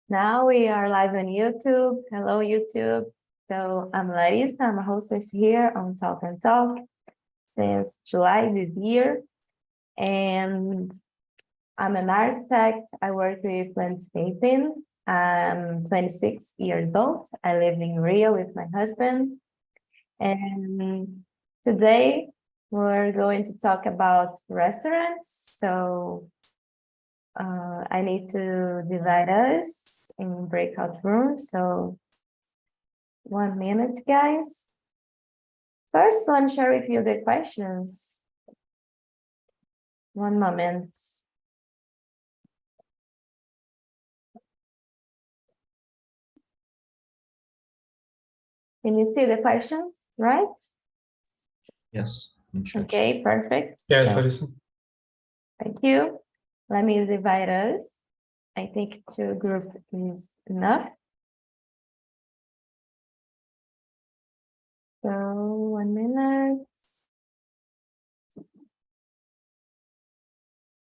Now we are live on YouTube. Hello, YouTube. So I'm Larissa. I'm a hostess here on Talk and Talk since July this year. And I'm an architect. I work with landscaping. I'm 26 years old. I live in Rio with my husband. And today we're going to talk about restaurants. So I need to divide us in breakout rooms. So 1 minute, guys. First, let me share with you the questions. One moment. Can you see the questions, right? Yes. Okay, perfect. Yes, So, Larissa. thank you. Let me divide us. I think 2 groups is enough. So 1 minute.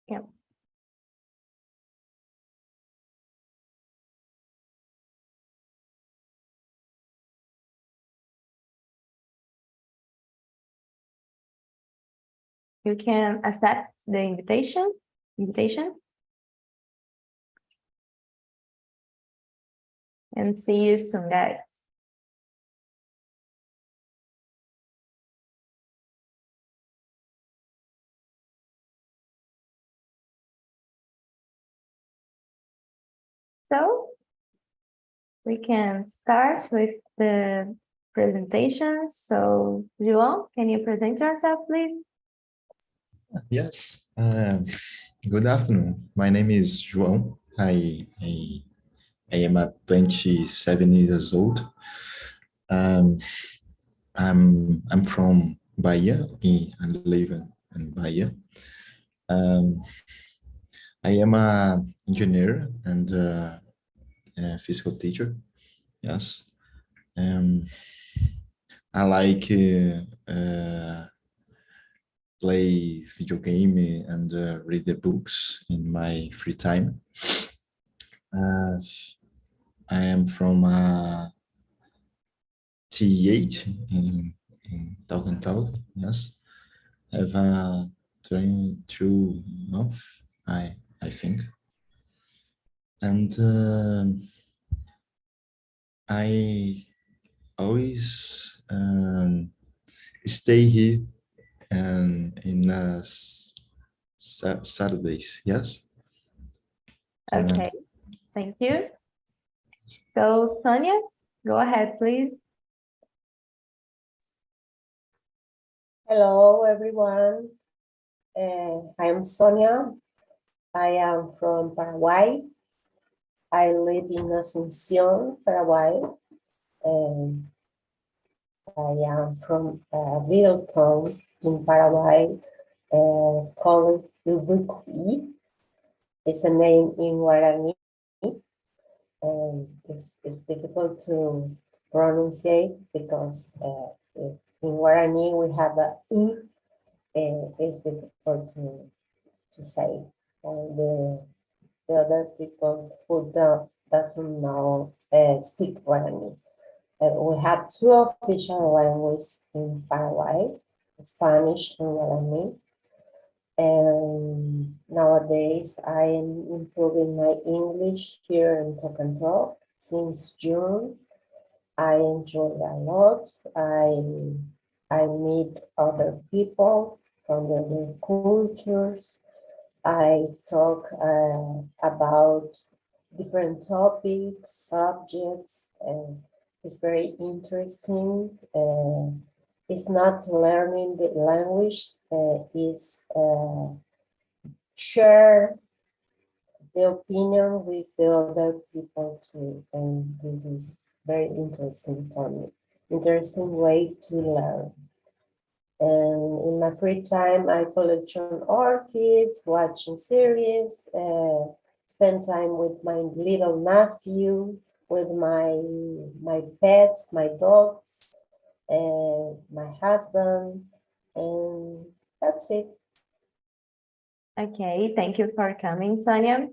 Yeah. You can accept the invitation. And see you soon, guys. So we can start with the presentation. So João, can you present yourself, please? Yes. Good afternoon. My name is João. I am 27 years old. I'm from Bahia. I live in Bahia. I am an engineer and a physical teacher. Yes. I like play video game and read the books in my free time. I am from T8 in Talk and Talk, yes. I have a 22 month, I think. And I always stay here and in Saturdays, yes. Okay, thank you. So Sonia, go ahead, please. Hello, everyone. I am Sonia. I am from Paraguay. I live in Asunción, Paraguay. And I am from a little town in Paraguay called Ubucuí. It's a name in Guarani. And it's difficult to pronunciate because in Guarani we have a U. It's difficult to say. And the other people who doesn't know speak Guarani. We have 2 official languages in Paraguay, Spanish and Guarani. And nowadays I am improving my English here in Talk and Talk. Since June, I enjoy a lot. I meet other people from other cultures. I talk about different topics, subjects, and it's very interesting. It's not learning the language, it's share the opinion with the other people too. And this is very interesting for me. Interesting way to learn. And in my free time, I collection orchids, watching series, spend time with my little nephew, with my pets, my dogs, and my husband, and that's it. Okay, thank you for coming, Sonia.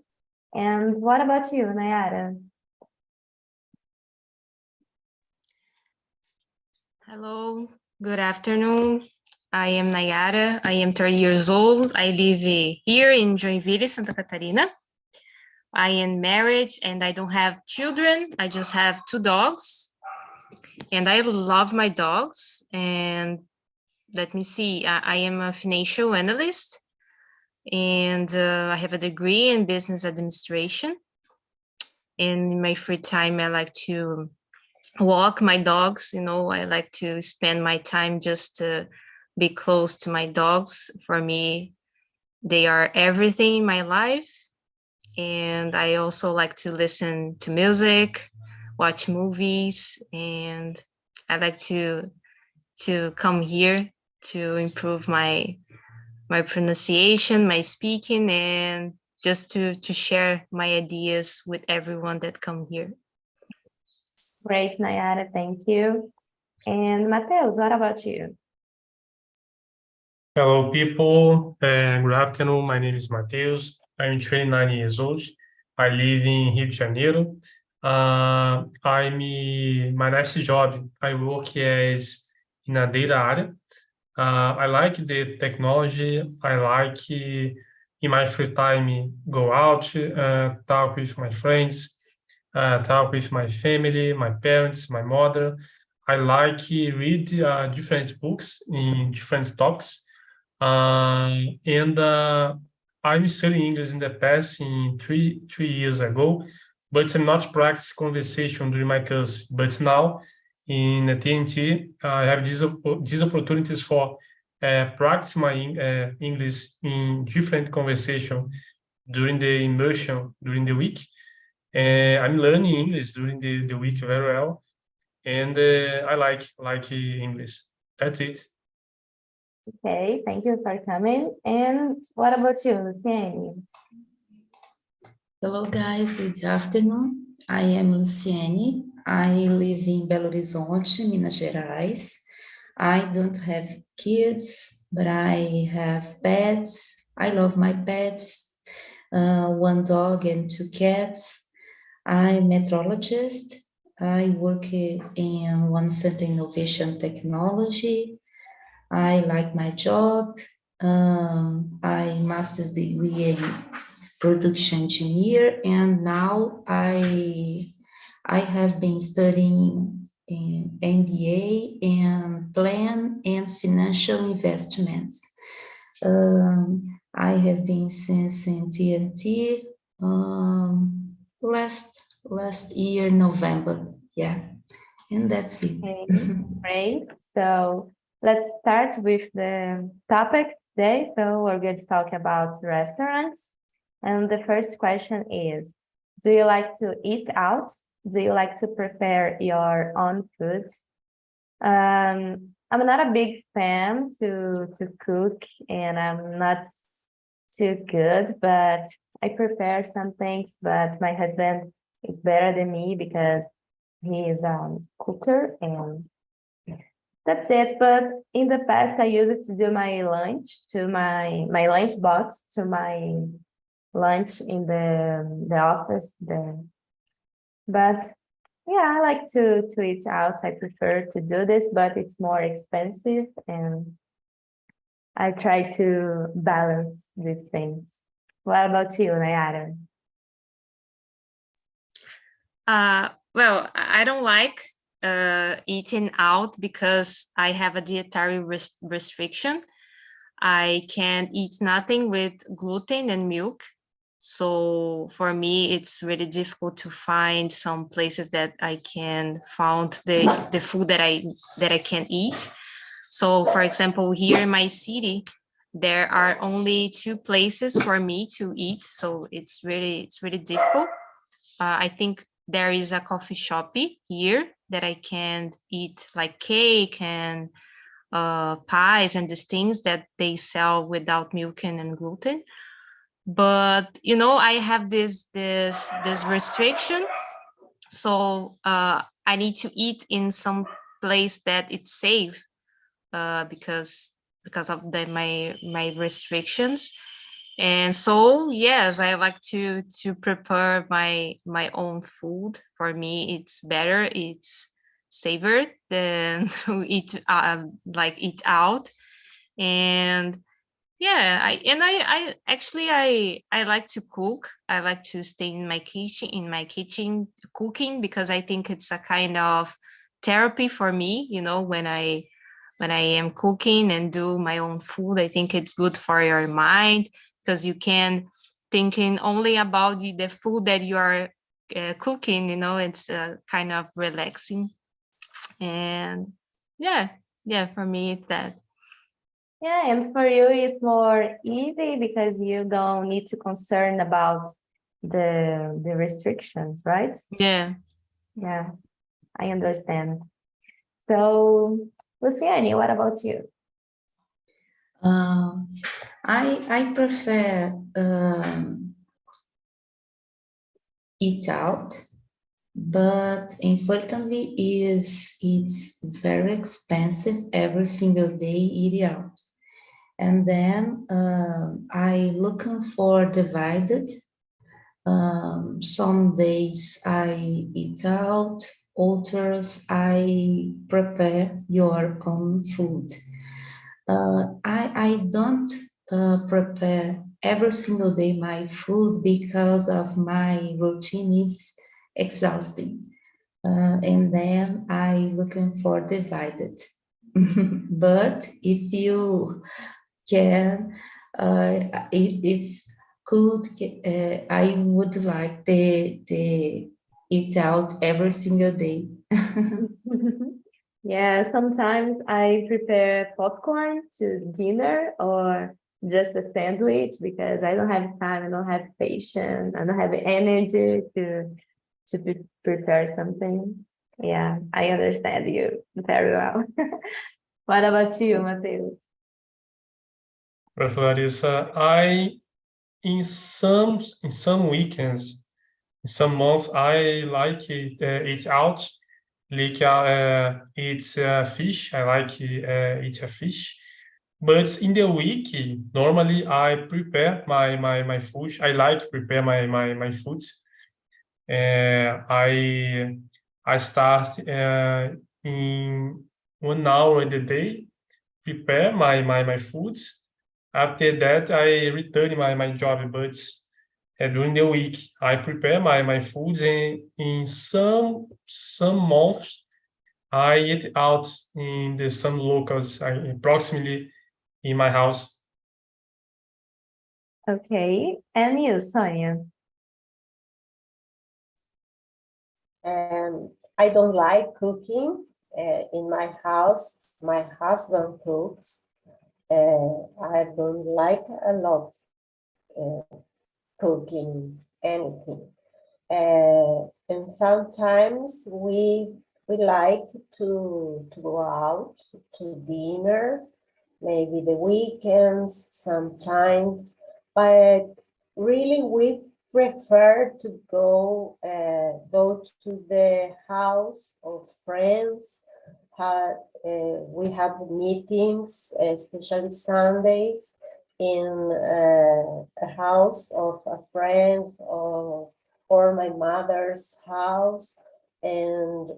And what about you, Nayara? Hello, good afternoon. I am Nayara. I am 30 years old. I live here in Joinville, Santa Catarina. I am married and I don't have children. I just have 2 dogs. And I love my dogs. And let me see, I am a financial analyst. And I have a degree in business administration. And in my free time, I like to walk my dogs. I like to spend my time just to be close to my dogs. For me, they are everything in my life. And I also like to listen to music, watch movies, and I like to come here to improve my pronunciation, my speaking, and just to share my ideas with everyone that come here. Great, Nayara, thank you. And Mateus, what about you? Hello, people. Good afternoon. My name is Mateus. I'm 29 years old. I live in Rio de Janeiro. My next job, I work as in a data area. I like the technology. I like in my free time go out, talk with my friends, talk with my family, my parents, my mother. I like read different books in different topics. And I'm studying English in the past in three years ago, but I'm not practice conversation during my course. But now in the TNT, I have these opportunities for practice my English in different conversation during the immersion during the week. I'm learning English during the week very well, and I like English. That's it. Okay, thank you for coming. And what about you, Luciane? Hello, guys. Good afternoon. I am Luciane. I live in Belo Horizonte, Minas Gerais. I don't have kids, but I have pets. I love my pets, 1 dog and 2 cats. I'm a meteorologist. I work in one center innovation technology. I like my job. I master's degree in production engineer, and now I have been studying in MBA and plan and financial investments. I have been since in TNT last year November, yeah, and that's it. Okay, great. So let's start with the topic today. So we're going to talk about restaurants. And the first question is, do you like to eat out? Do you like to prepare your own foods? I'm not a big fan to cook, and I'm not too good, but I prepare some things, but my husband is better than me because he is a cooker, and that's it. But in the past, I used to do my lunch to my lunch box to my lunch in the office there. But yeah, I like to eat out. I prefer to do this, but it's more expensive, and I try to balance these things. What about you, Nayara? Well, I don't like eating out because I have a dietary restriction. I can't eat nothing with gluten and milk. So for me, it's really difficult to find some places that I can find the food that I can eat. So for example, here in my city, there are only 2 places for me to eat. So it's really difficult. I think there is a coffee shop here that I can eat like cake and pies and these things that they sell without milk and gluten. But I have this restriction, so I need to eat in some place that it's safe because of my restrictions. And so yes, I like to prepare my own food. For me, it's better. It's safer than eat eat out. And yeah, I actually I like to cook. I like to stay in my kitchen cooking, because I think it's a kind of therapy for me, when I am cooking and do my own food. I think it's good for your mind, because you can thinking only about the food that you are cooking. It's kind of relaxing. And yeah, for me it's that. Yeah, and for you, it's more easy because you don't need to concern about the restrictions, right? Yeah. Yeah, I understand. So, Luciane, what about you? I prefer eat out, but unfortunately it's very expensive every single day eating out. And then I looking for divided. Some days I eat out, others I prepare your own food. I don't prepare every single day my food because of my routine is exhausting. And then I looking for divided. But if you can, if could, I would like the eat out every single day. Yeah, sometimes I prepare popcorn to dinner or just a sandwich because I don't have time, I don't have patience, I don't have energy to prepare something. Yeah, I understand you very well. What about you, Matheus? Professor Larissa, in some weekends, in some months, I like eat out, like eat fish. I like eat a fish. But in the week, normally I prepare my food. I like to prepare my food. I start in 1 hour in the day, prepare my foods. After that, I return my job, but during the week, I prepare my foods, and in some months, I eat out in some locals approximately in my house. Okay, and you, Sonia? I don't like cooking in my house. My husband cooks. I don't like a lot cooking anything. And sometimes we like to go out to dinner, maybe the weekends, sometimes, but really we prefer to go to the house of friends. We have meetings, especially Sundays, in a house of a friend or my mother's house. And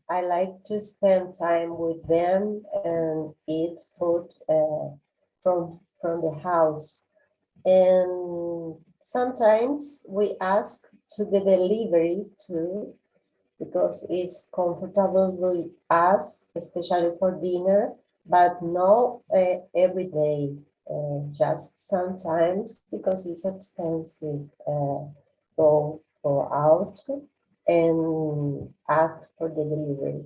I like to spend time with them and eat food from the house. And sometimes we ask to the delivery too, because it's comfortable with us, especially for dinner, but not every day, just sometimes because it's expensive. Go out and ask for the delivery.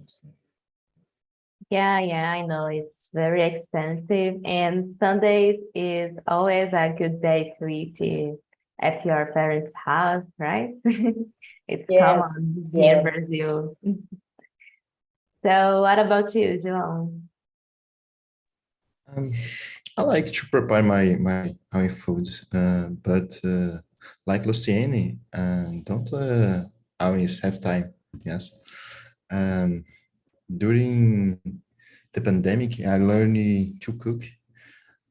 Yeah, I know it's very expensive, and Sundays is always a good day to eat it at your parents' house, right? It's Yes, common here in yes. Brazil. So what about you, João? I like to prepare my own food, but like Luciene, don't always have time. Yes. During the pandemic, I learned to cook,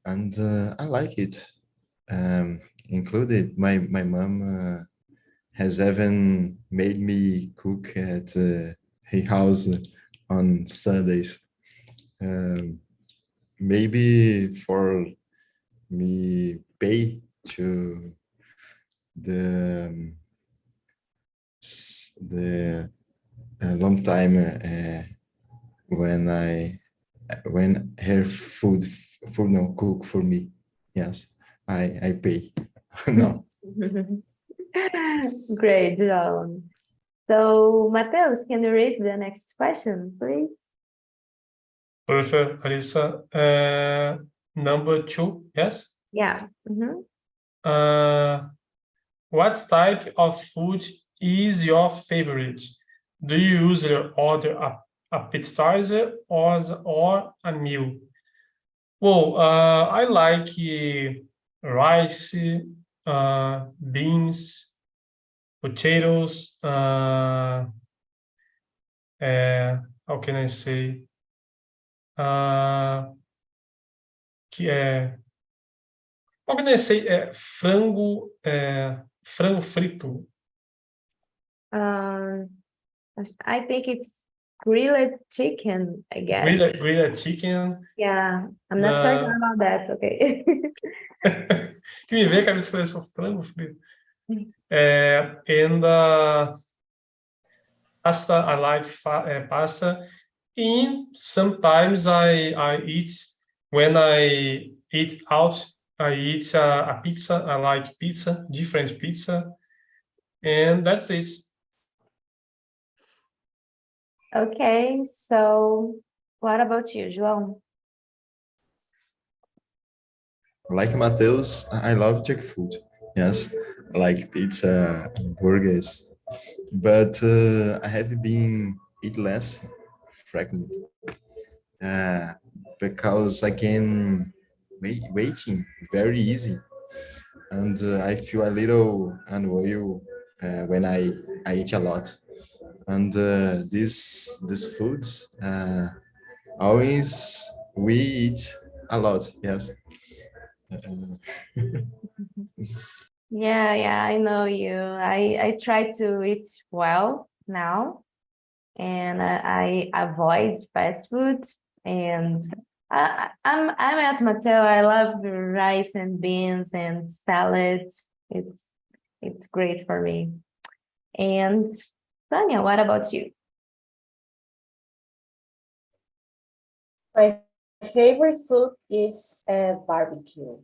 and I like it. Included my mom has even made me cook at house on Sundays. Maybe for me pay to the long time when her food no cook for me. Yes, I pay. No. Great, João. So, Mateus, can you read the next question, please? Perfect, Larissa. Number 2, yes? Yeah. Mhm. What type of food is your favorite? Do you usually order a appetizer or a meal? Well, I like rice, beans, potatoes, how can I say? How can I say? Frango, frango frito. I think it's grilled chicken, I guess. Grilled chicken. Yeah, I'm not certain about that. Okay. Que me vem a cabeça parece um frango frito. And pasta, I like pasta. And sometimes I eat, when I eat out, I eat a pizza. I like pizza, different pizza. And that's it. Okay, so what about you, João? Like Mateus, I love junk food. Yes, like pizza, burgers, but I have been eat less frequently because I can waiting very easy, and I feel a little unwell when I eat a lot. And these foods always we eat a lot. Yes. Yeah, I know you. I try to eat well now, and I avoid fast food. And I'm as Mateo. I love rice and beans and salads. It's great for me. And Tanya, what about you? My favorite food is barbecue.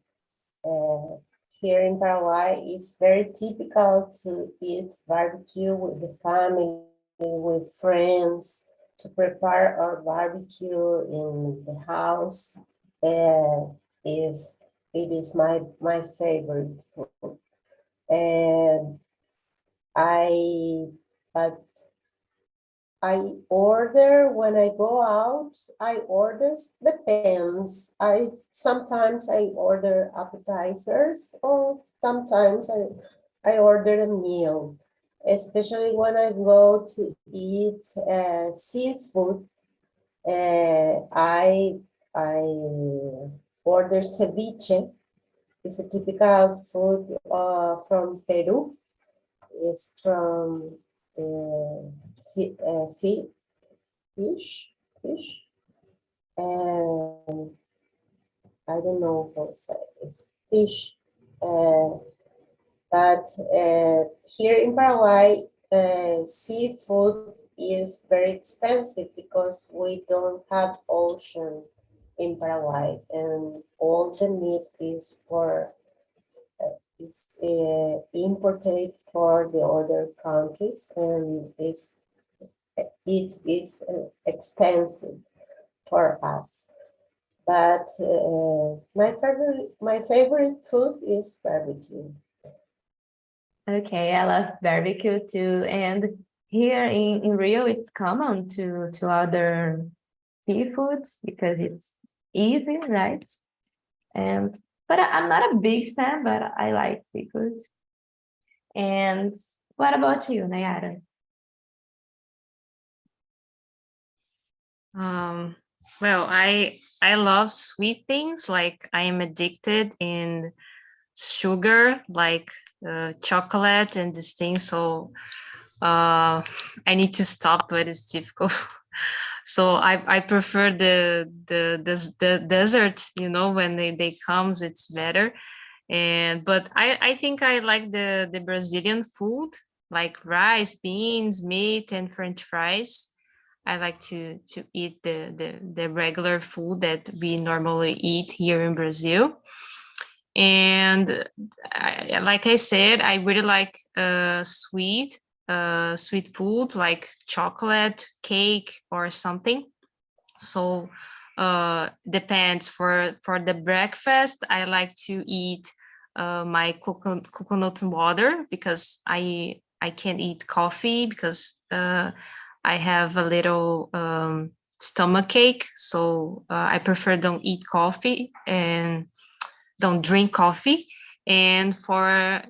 Here in Paraguay, it's very typical to eat barbecue with the family, with friends, to prepare our barbecue in the house. It is my favorite food. And but I order when I go out, I order, depends. Sometimes I order appetizers, or sometimes I order a meal, especially when I go to eat seafood. I order ceviche. It's a typical food from Peru. It's from fish, and I don't know how to say it's fish. But here in Paraguay, seafood is very expensive because we don't have ocean in Paraguay, and all the meat is imported for the other countries, and it's expensive for us. But my favorite food is barbecue. Okay, I love barbecue too. And here in Rio, it's common to order seafoods because it's easy, right? But I'm not a big fan, but I like seafood. And what about you, Nayara? Well, I love sweet things. Like I am addicted in sugar, like chocolate and this thing. So I need to stop, but it's difficult. So I prefer the desert, you know, when they comes, it's better. But I think I like the Brazilian food, like rice, beans, meat, and French fries. I like to eat the regular food that we normally eat here in Brazil. And like I said, I really like sweet food like chocolate, cake, or something. So depends. For the breakfast, I like to eat my coconut water, because I can't eat coffee because I have a little stomach ache. So I prefer don't eat coffee and don't drink coffee. And for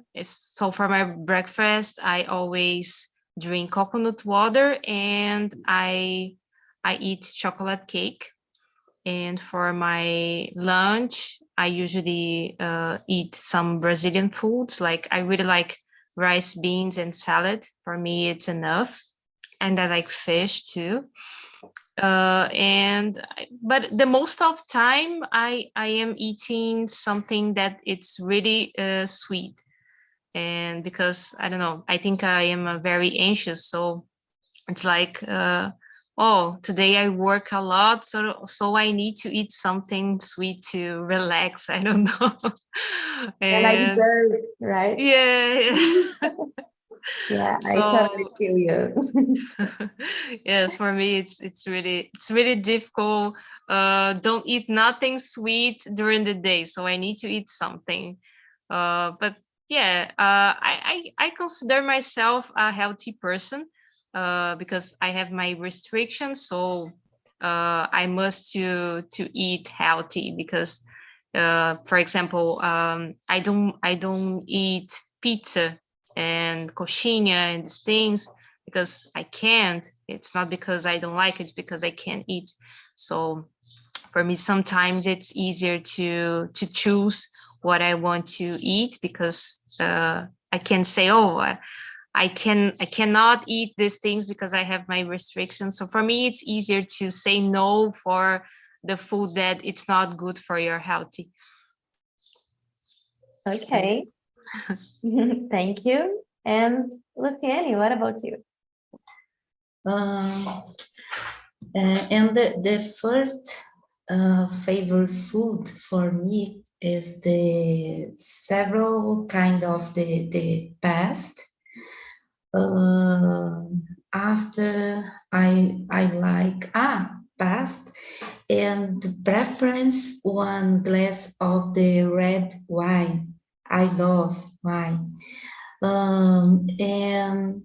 my breakfast, I always drink coconut water, and I eat chocolate cake. And for my lunch, I usually eat some Brazilian foods. Like I really like rice, beans, and salad. For me, it's enough. And I like fish too. But the most of time, I am eating something that it's really sweet. And because I don't know, I think I am very anxious, so it's like oh, today I work a lot, so I need to eat something sweet to relax. I don't know. And I And deserve it, right? yeah. Yeah, I So totally feel you. yes, for me it's really difficult. Don't eat nothing sweet during the day, so I need to eat something. But yeah, I consider myself a healthy person because I have my restrictions. So I must to eat healthy because, for example, I don't eat pizza and coxinha and these things because I can't. It's not because I don't like it, it's because I can't eat. So for me, sometimes it's easier to choose what I want to eat because I can say, oh, I cannot eat these things because I have my restrictions. So for me, it's easier to say no for the food that it's not good for your healthy. Okay. Thank you. And Luciani, what about you? And the first favorite food for me is the several kind of the past. After I like past and preference one glass of the red wine. I love wine. And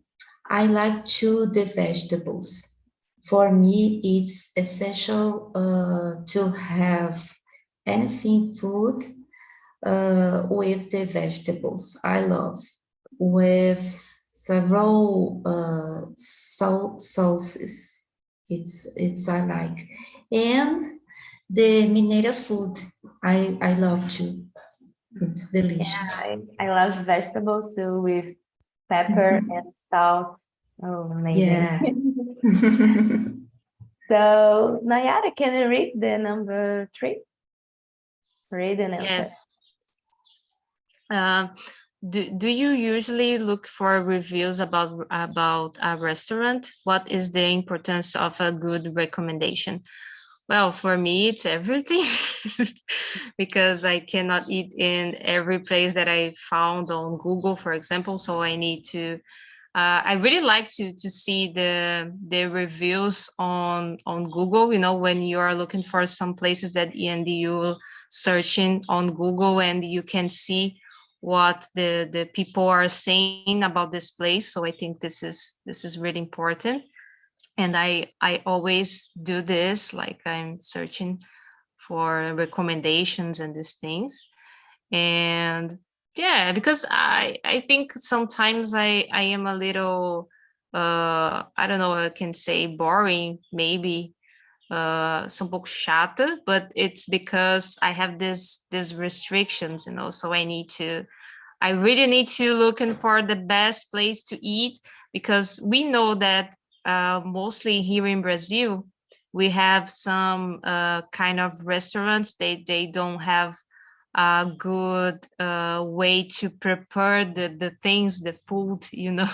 I like to the vegetables. For me, it's essential to have anything food with the vegetables. I love with several sauces. It's I like, and the Mineira food. I love too. It's delicious. I love vegetables too with pepper and salt. Oh, amazing. Yeah. So, Nayara, can you read the number 3? Read and answer. Yes. Do you usually look for reviews about a restaurant? What is the importance of a good recommendation? Well, for me, it's everything because I cannot eat in every place that I found on Google, for example. So I need to. I really like to see the reviews on Google. You know, when you are looking for some places that and you searching on Google and you can see what the people are saying about this place. So I think this is really important. And I always do this, like I'm searching for recommendations and these things. And yeah, because I think sometimes I am a little I don't know, I can say boring, maybe sou um pouco chata, but it's because I have these restrictions, you know, so I need I really need to looking for the best place to eat, because we know that mostly here in Brazil, we have some kind of restaurants, they don't have a good way to prepare the things, the food, you know.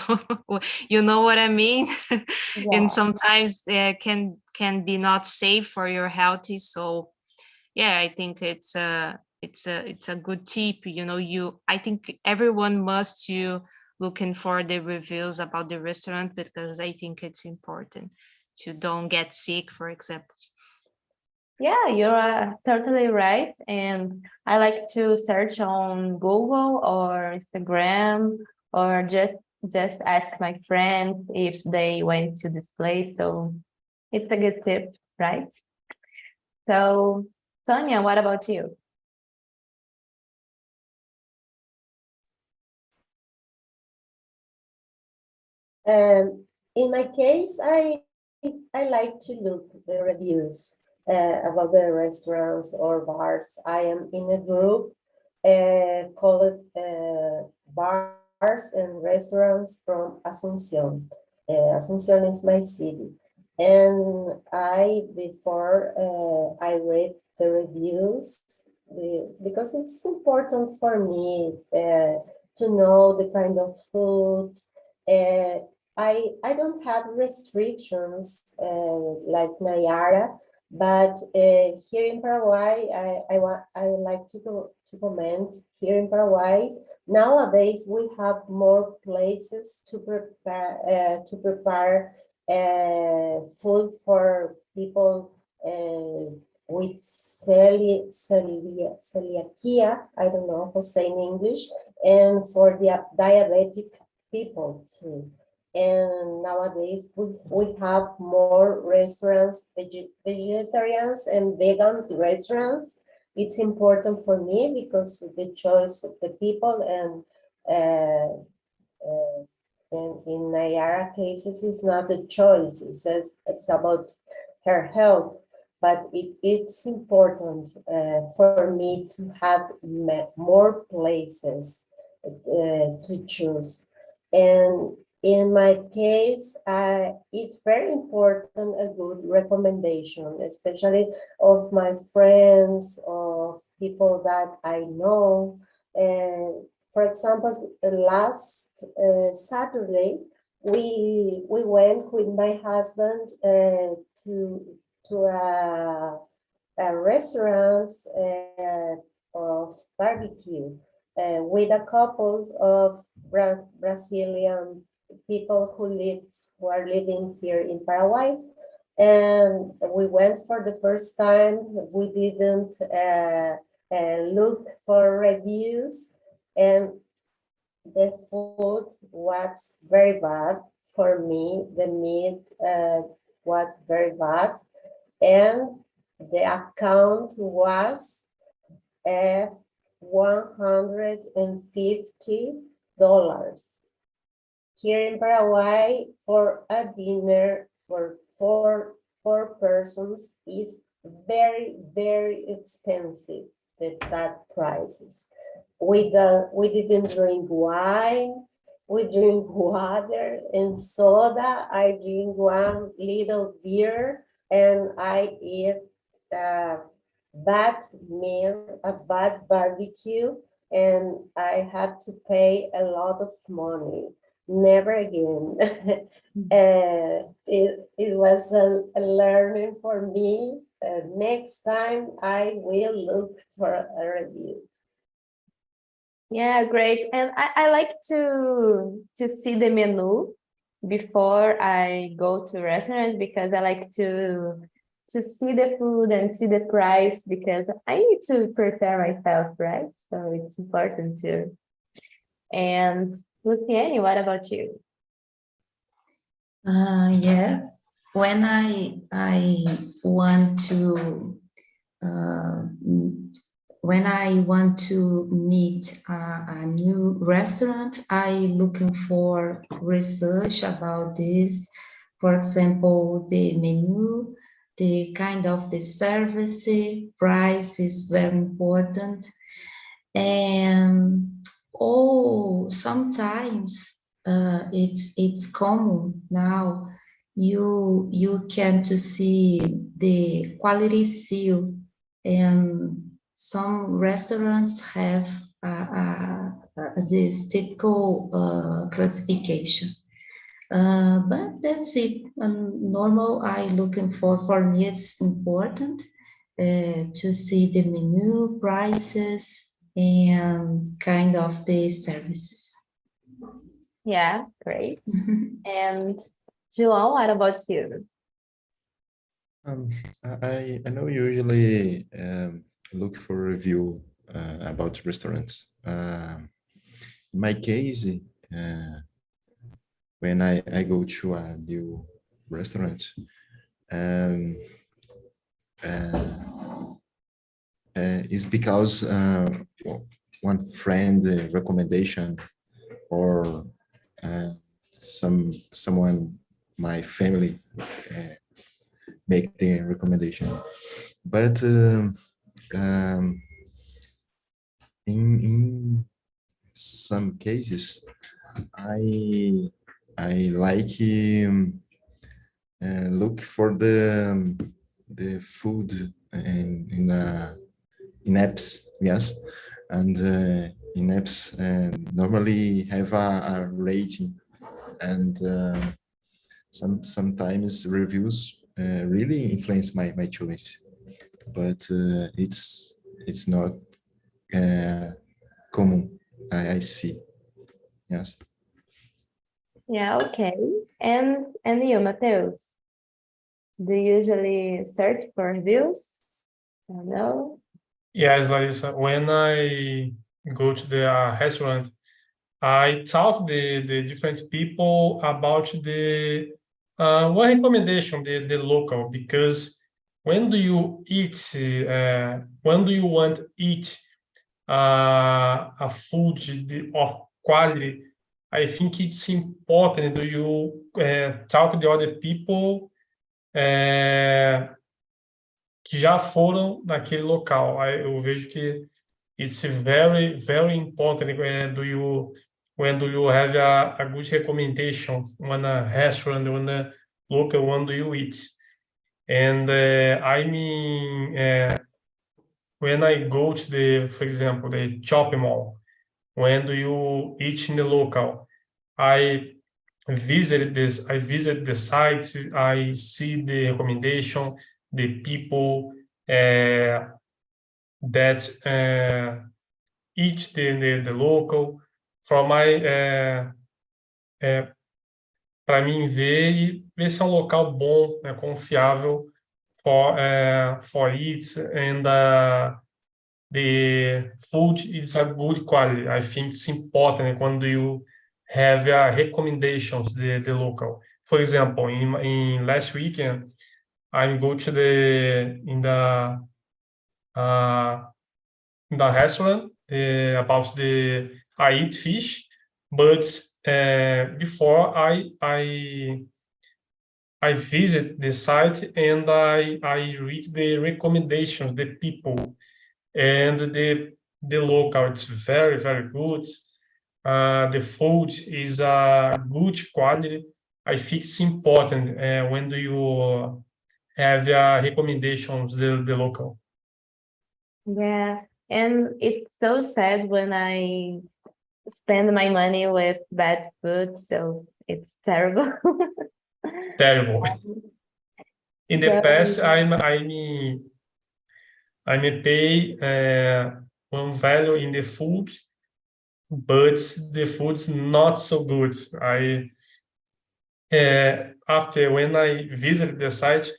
You know what I mean. Yeah. And sometimes can be not safe for your healthy. So yeah, I think it's a good tip, you know. I think everyone must you looking for the reviews about the restaurant, because I think it's important to don't get sick, for example. Yeah, you're totally right. And I like to search on Google or Instagram, or just ask my friends if they went to this place. So it's a good tip, right? So Sonia, what about you? In my case, I like to look the reviews about the restaurants or bars. I am in a group called Bars and Restaurants from Asunción. Asunción is my city. And before I read the reviews, because it's important for me to know the kind of food. I don't have restrictions like Nayara, but here in Paraguay, I like to comment here in Paraguay. Nowadays, we have more places to prepare food for people with celiakia. I don't know how to say in English, and for the diabetic people too. And nowadays we have more restaurants, vegetarians and vegan restaurants. It's important for me because of the choice of the people, and in Nayara cases, it's not a choice. It's about her health, but it's important for me to have more places to choose. And in my case, it's very important, a good recommendation, especially of my friends, of people that I know. And for example, last Saturday, we went with my husband to a restaurant of barbecue with a couple of Brazilian people who are living here in Paraguay. And we went for the first time. We didn't look for reviews, and the food was very bad for me. The meat was very bad, and the account was $150. Here in Paraguay, for a dinner for four persons is very, very expensive, that prices. We didn't drink wine, we drink water and soda. I drink one little beer, and I eat bad meal, a bad barbecue, and I had to pay a lot of money. Never again. It was a learning for me. Next time I will look for a reviews. Yeah, great. And I like to see the menu before I go to restaurants, because I like to see the food and see the price, because I need to prepare myself, right? So it's important too. And Luciani, what about you? Yeah, when I want to when I want to meet a new restaurant, I looking for research about this. For example, the menu, the kind of the service, price is very important. And Or sometimes it's common now. You can to see the quality seal, and some restaurants have this typical classification. But that's it. Normal, I looking for me, it's important to see the menu, prices, and kind of the services. Yeah, great. And João, what about you? I know usually look for a review about restaurants. In my case, when I go to a new restaurant, um, it's because one friend recommendation or someone my family make the recommendation. But in some cases, I like look for the food in apps, yes, and in apps normally have a rating, and sometimes reviews really influence my choice, but it's not common. I see, yes. Yeah, okay. And you, Mateus? Do you usually search for reviews? No? Yes, Larissa, when I go to the restaurant, I talk the different people about the one recommendation, the local, because when do you eat, when do you want to eat a food of quality, I think it's important do you talk to other people que já foram naquele local. Eu vejo que it's very, very important do you when do you have a good recommendation when a restaurant, when a local one do you eat. And I mean, when I go to the, for example, the shopping mall, when do you eat in the local? I visit the sites, I see the recommendation, the people that eat the local, from my para mim ver e ver se é um local bom, né, confiável for it, and the food is a good quality. I think it's important when you have recommendations the local. For example, in last weekend, I go to in the restaurant about I eat fish, but before I visit the site and I read the recommendations, the people and the local. It's very, very good. The food is a good quality. I think it's important when do you have recommendations the local. Yeah, and it's so sad when I spend my money with bad food, so it's terrible. Terrible. In the So, past, I may pay one value in the food, but the food's not so good. After when I visit the site,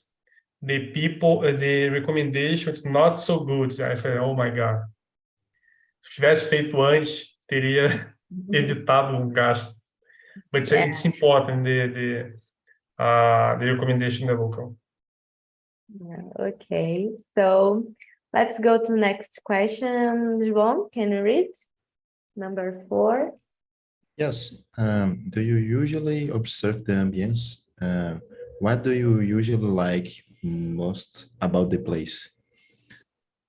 the people, the recommendation is not so good. I feel, oh my God. Se tivesse feito antes, teria evitado o gasto. But yeah. it's important, the recommendation in the local. Yeah, okay, so let's go to the next question. João, can you read? Number 4. Yes. Do you usually observe the ambience? What do you usually like most about the place?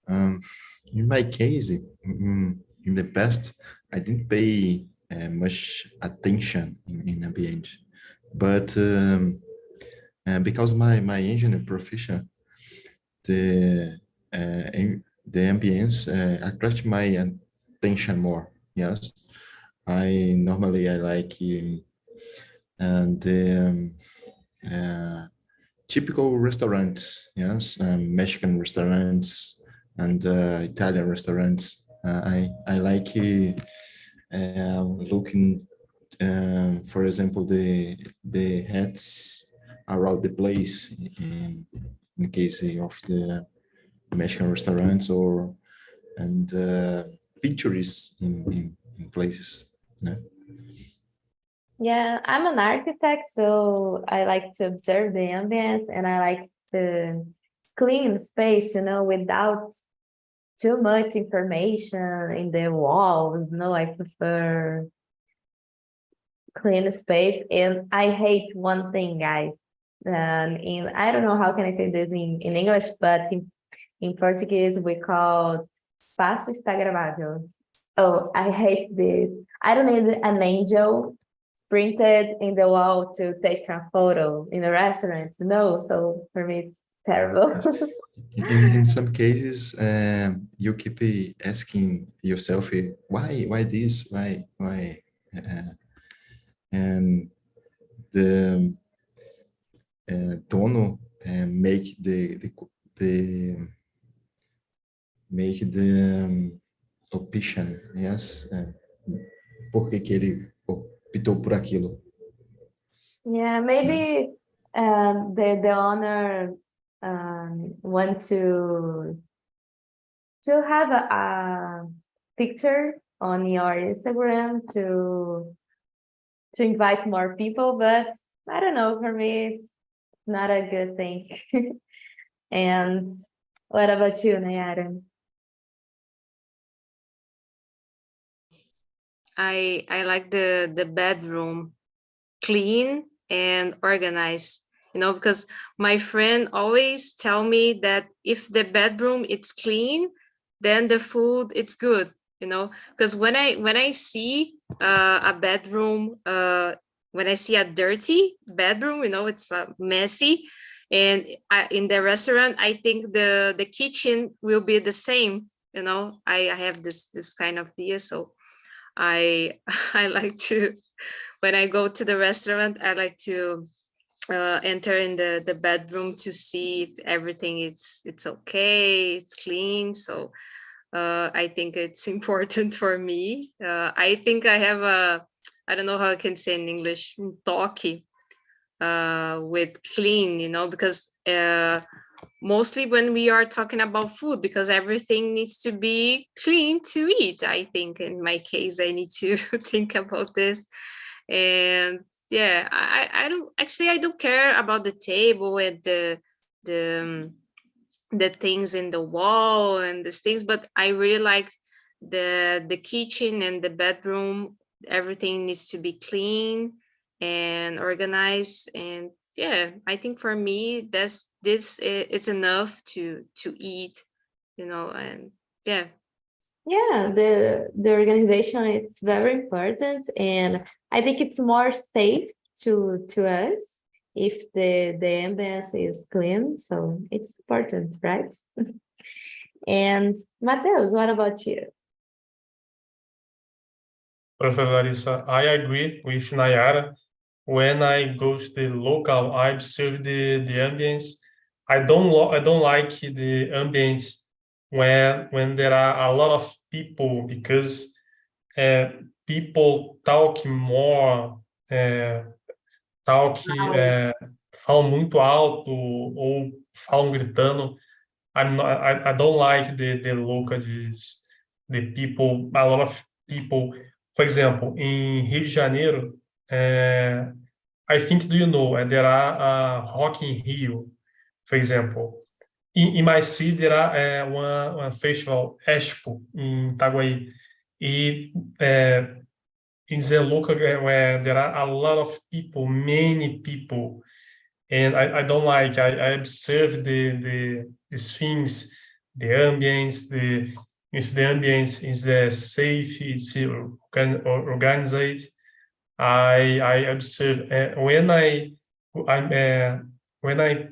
In my case, in the past, I didn't pay much attention in ambient, but because my engineer profession, the the ambience attract my attention more. Yes, I like the typical restaurants. Yes, Mexican restaurants and Italian restaurants. I like looking, for example, the hats around the place in case of the Mexican restaurants or and pictures in places. No? Yeah, I'm an architect, so I like to observe the ambience and I like to clean space, without too much information in the walls. No, I prefer clean space. And I hate one thing, guys. I don't know how can I say this in English, but in Portuguese we call espaço está gravado. Oh, I hate this. I don't need an angel printed in the wall to take a photo in a restaurant. No, so for me it's terrible. In some cases, you keep asking yourself, why this, why, and the tono make the make the option, yes, por que ele optou por aquilo. Yeah, maybe the owner want to have a picture on your Instagram to invite more people, but I don't know, for me it's not a good thing. And what about you, Nayara? I like the bedroom clean and organized, because my friend always tell me that if the bedroom it's clean, then the food it's good, because when I see a bedroom, when I see a dirty bedroom, it's messy, and in the restaurant I think the kitchen will be the same. I have this kind of idea, so I I like to, when I go to the restaurant, I like to enter in the bedroom to see if everything it's okay, it's clean. So I think it's important for me. I think I have I don't know how I can say in English, um toque with clean, because mostly when we are talking about food, because everything needs to be clean to eat. I think in my case, I need to think about this. And yeah, I don't care about the table and the the things in the wall and these things, but I really like the kitchen and the bedroom. Everything needs to be clean and organized, and yeah, I think for me it's enough to eat, and yeah. Yeah, the organization is very important, and I think it's more safe to us if the ambience is clean. So it's important, right? And Mateus, what about you? Professor Larissa, I agree with Nayara. When I go to the local, I observe the ambience. I don't like the ambience when there are a lot of people, because people talk more, falam muito alto ou falam gritando. I don't like the localities, the people, a lot of people. For example, in Rio de Janeiro, I think, do you know, there are Rock in Rio, for example. In my city, there are one festival, Expo, in Itaguaí. E it's a local where there are a lot of people, many people, and I don't like. I observe these things, the ambience, if the ambience is safe, it's organized. I observe when I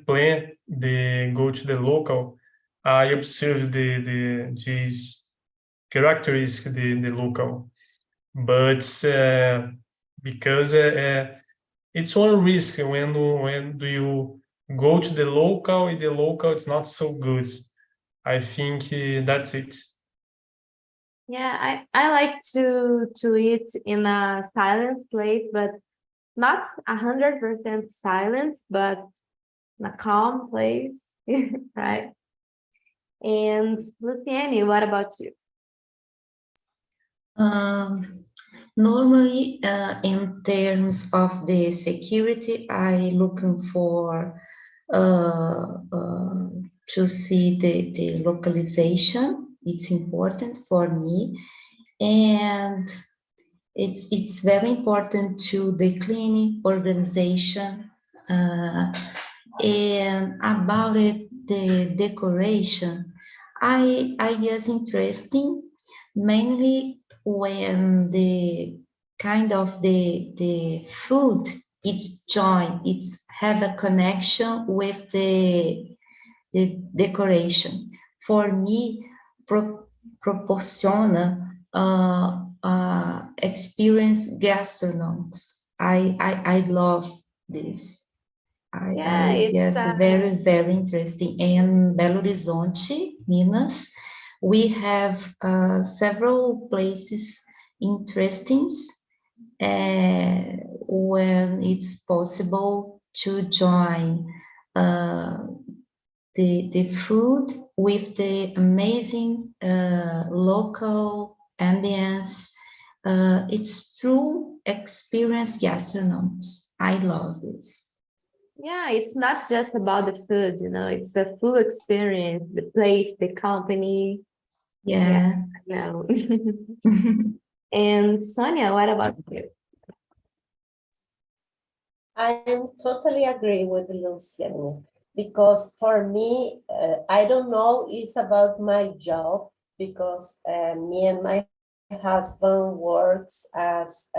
plan the go to the local, I observe these characteristics the local, but because it's one risk when do you go to the local, and the local it's not so good. I think that's it. Yeah, I like to eat in a silent place, but not 100% silent, but in a calm place, right? And Luciane, what about you? Normally, in terms of the security, I looking for to see the localization. It's important for me, and it's very important to the cleaning organization. And about it, the decoration, I guess interesting, mainly when the kind of the food it's joined, it's have a connection with the decoration. For me, proporciona experience gastronomics. I love this. Yeah, I guess very, very interesting. In Belo Horizonte, Minas, we have several places interesting when it's possible to join the food with the amazing local ambience. It's true experience gastronomics. I love this. Yeah, it's not just about the food, it's a full experience, the place, the company. Yeah. No. And Sonia, what about you? I totally agree with Luciano, because for me, I don't know, it's about my job, because me and my husband works as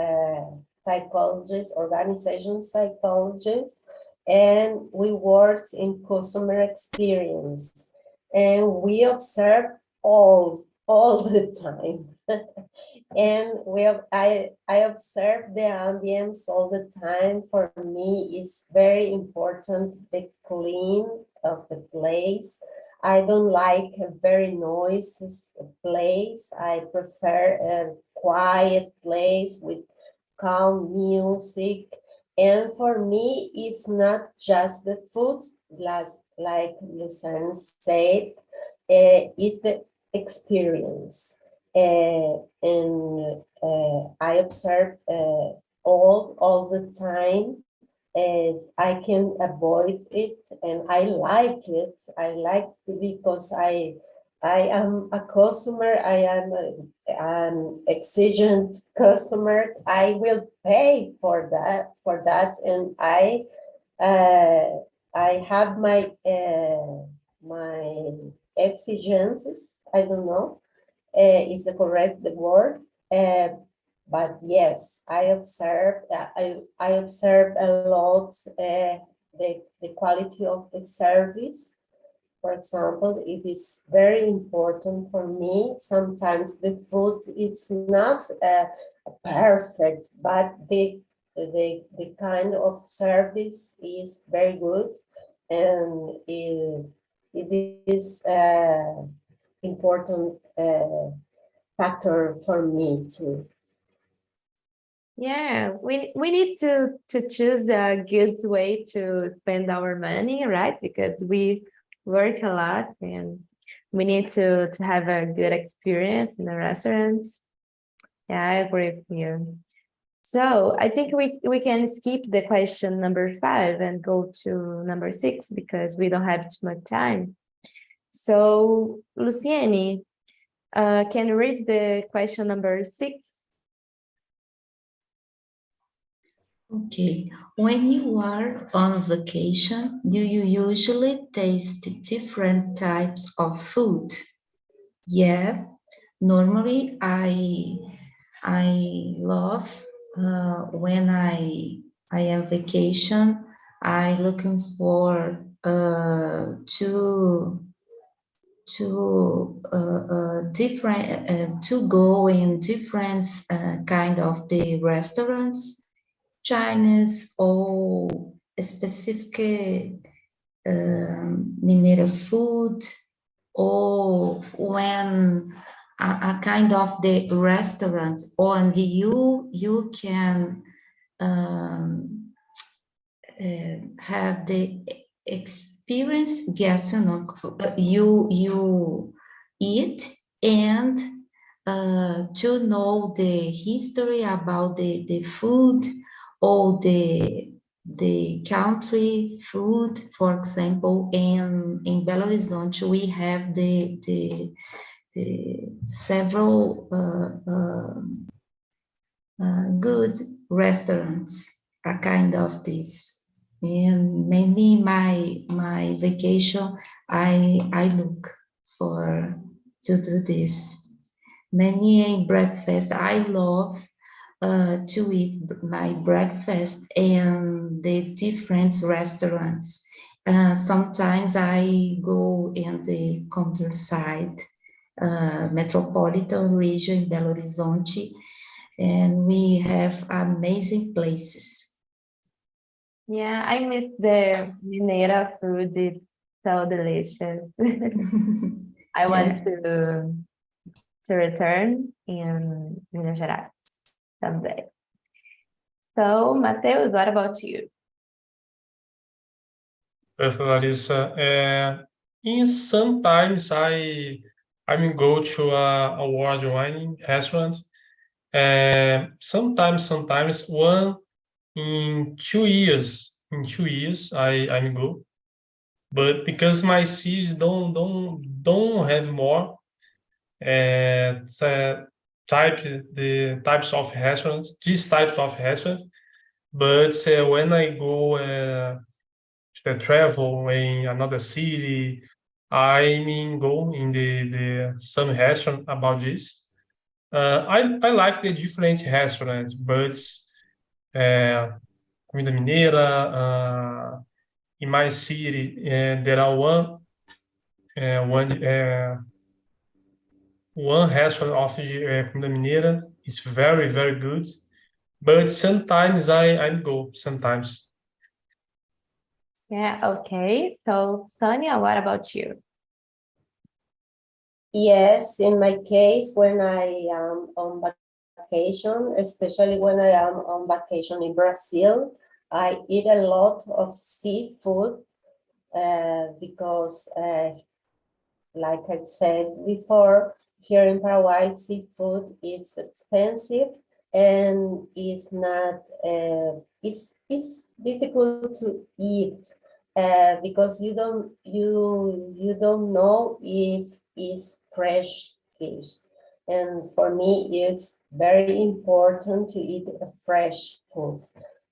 psychologists, organization psychologists, and we work in customer experience, and we observe all the time. And I observe the ambience all the time. For me, it's very important the clean of the place. I don't like a very noisy place. I prefer a quiet place with calm music. And for me, it's not just the food, like Lucerne said, it's the experience. And I observe all the time. I can avoid it, and I like it. I like it because I am a customer. I am an exigent customer. I will pay for that, and I have my my exigencies. I don't know is the correct word, but yes, I observe a lot the quality of the service. For example, it is very important for me. Sometimes the food it's not perfect, but the kind of service is very good, and it is important factor for me too. Yeah, we need to choose a good way to spend our money, right? Because we work a lot and we need to have a good experience in the restaurants. Yeah, I agree with you. So I think we can skip the question number 5 and go to number 6 because we don't have too much time. So Luciane, can you read the question number 6? Okay, when you are on vacation, do you usually taste different types of food? Yeah, normally I love when I have vacation. I looking for to go in different kind of the restaurants, Chinese or specific mineral food, or when a kind of the restaurant, or you can have the experience gastronomic. You eat and to know the history about the food or the country food. For example, in Belo Horizonte, we have the several good restaurants, a kind of this. And mainly my vacation, I look for to do this. Many breakfast, I love to eat my breakfast in the different restaurants. Sometimes I go in the countryside, metropolitan region in Belo Horizonte, and we have amazing places. Yeah, I miss the Mineira food. It's so delicious. I want to return in Minas Gerais someday. So, Mateus, what about you? Perfect, Larissa. In sometimes I mean go to a award-winning restaurant. Sometimes one in 2 years. In 2 years, I go. But because my city don't have more the types of restaurants, these types of restaurants. But when I go to travel in another city, I mean go in the some restaurant about this. I like the different restaurants, but comida mineira. In my city, there are one restaurant of comida mineira. It's very good. But sometimes I go sometimes. Yeah, okay. So, Sonia, what about you? Yes, in my case, when I am on vacation, especially when I am on vacation in Brazil, I eat a lot of seafood because, like I said before, here in Paraguay, seafood is expensive and is not it's difficult to eat because you don't know if it's fresh fish. And for me, it's very important to eat a fresh food.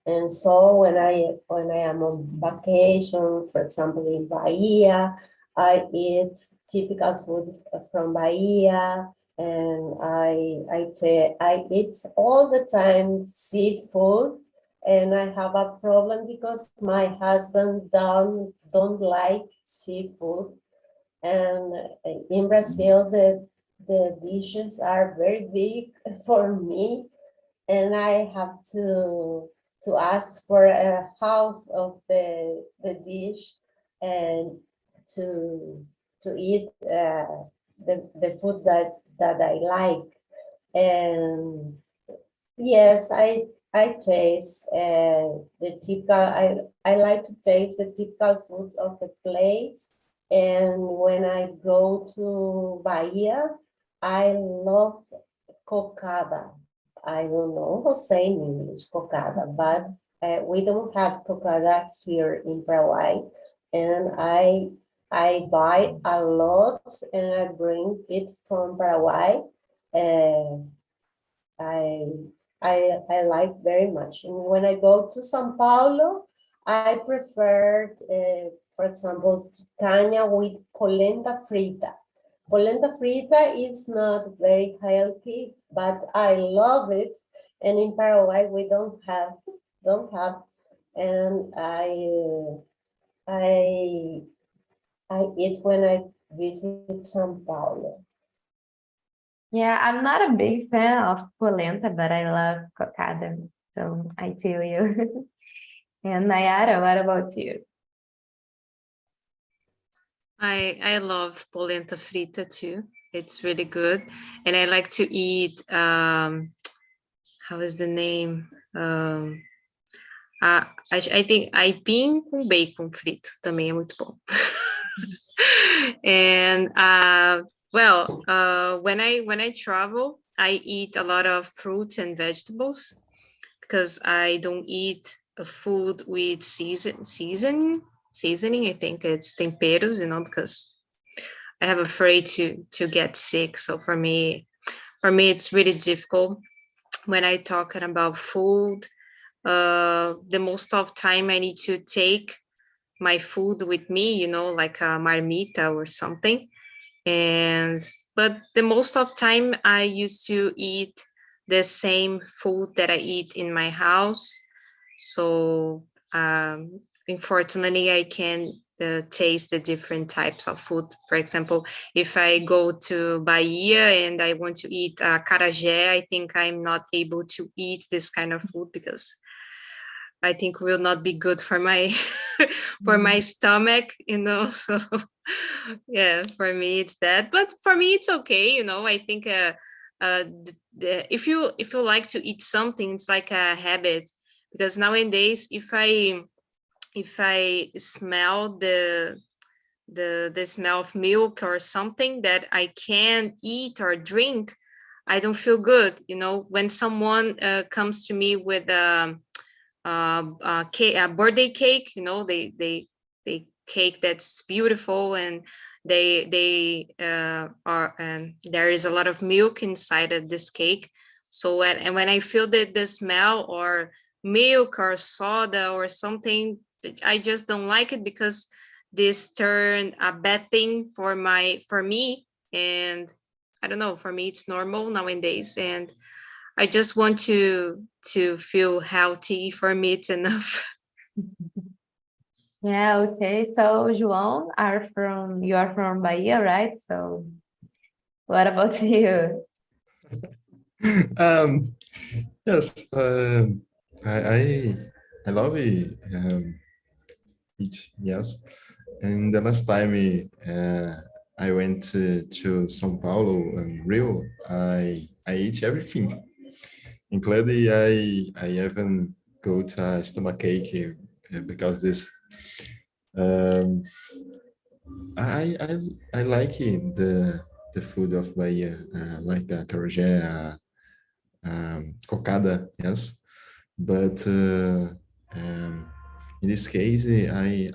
And so when I am on vacation, for example in Bahia, I eat typical food from Bahia, and I eat all the time seafood, and I have a problem because my husband don't like seafood, and in Brazil the dishes are very big for me, and I have to ask for a half of the dish and to eat the food that I like. And yes, I taste the typical. I like to taste the typical food of the place. And when I go to Bahia, I love cocada. I don't know how to say in English cocada, but we don't have cocada here in Paraguay, and I buy a lot and I bring it from Paraguay. Uh, I I like very much. And when I go to São Paulo, I prefer, for example, caña with polenta frita. polenta frita is not very healthy, but I love it. And in Paraguay, we don't have, and I eat when I visit São Paulo. Yeah, I'm not a big fan of polenta, but I love cocada, so I feel you. And Nayara, what about you? I love polenta frita too. It's really good. And I like to eat, how is the name? I think aipim com bacon frito também é muito bom. And when I travel, I eat a lot of fruits and vegetables because I don't eat a food with seasoning. I think it's temperos, because I have afraid to get sick. So for me, it's really difficult when I talking about food. The most of time I need to take my food with me, like a marmita or something. But the most of time I used to eat the same food that I eat in my house. So unfortunately, I can taste the different types of food. For example, if I go to Bahia and I want to eat acarajé, I think I'm not able to eat this kind of food because I think will not be good for my for my stomach, So yeah, for me it's that. But for me it's okay, I think if you like to eat something, it's like a habit. Because nowadays, if I smell the smell of milk or something that I can eat or drink, I don't feel good. When someone comes to me with a birthday cake, they cake that's beautiful and they are and there is a lot of milk inside of this cake. So when I feel the smell or milk or soda or something, I just don't like it because this turned a bad thing for me. And I don't know, for me it's normal nowadays, and I just want to feel healthy. For me it's enough. Yeah, okay. So João, you are from Bahia, right? So what about you? Yes, I love it. Eat, yes. And the last time I went to São Paulo and Rio, I eat everything, including I even go to a stomach ache because this. Um, I like it, the food of Bahia, like acarajé, cocada, yes. But in this case, I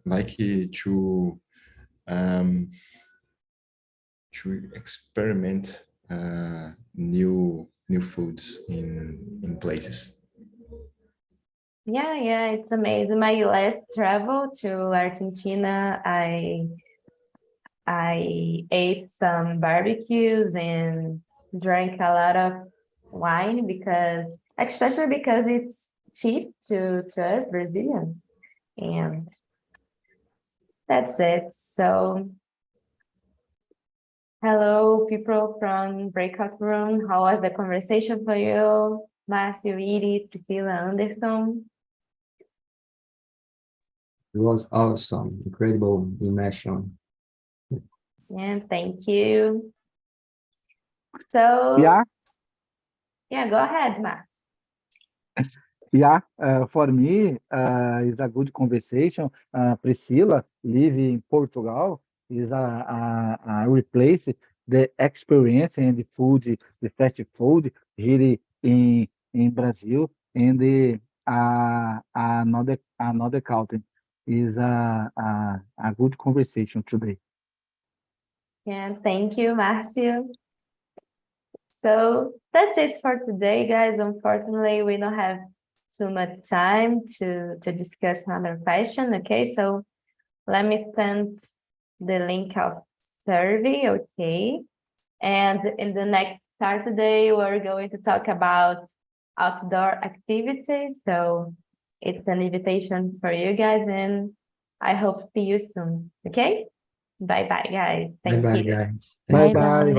like it to experiment new foods in places. Yeah, it's amazing. My last travel to Argentina, I ate some barbecues and drank a lot of wine especially because it's cheap to us Brazilians. And that's it. So hello, people from breakout room. How was the conversation for you? Márcio, Iris, Priscila, Anderson. It was awesome, incredible immersion. Yeah, thank you. So yeah, go ahead, Max. Yeah, for me, it's a good conversation. Priscilla, living in Portugal, is a replace the experience and the food, the fast food here in Brazil, and another country. Is a good conversation today. Yeah, thank you, Márcio. So that's it for today, guys. Unfortunately, we don't have too much time to discuss another question. Okay, so let me send the link of survey, okay? And in the next Saturday, we're going to talk about outdoor activities. So it's an invitation for you guys, and I hope to see you soon, okay? Bye-bye, guys. Thank Bye-bye, you. guys. Bye Thank you. bye. Larissa.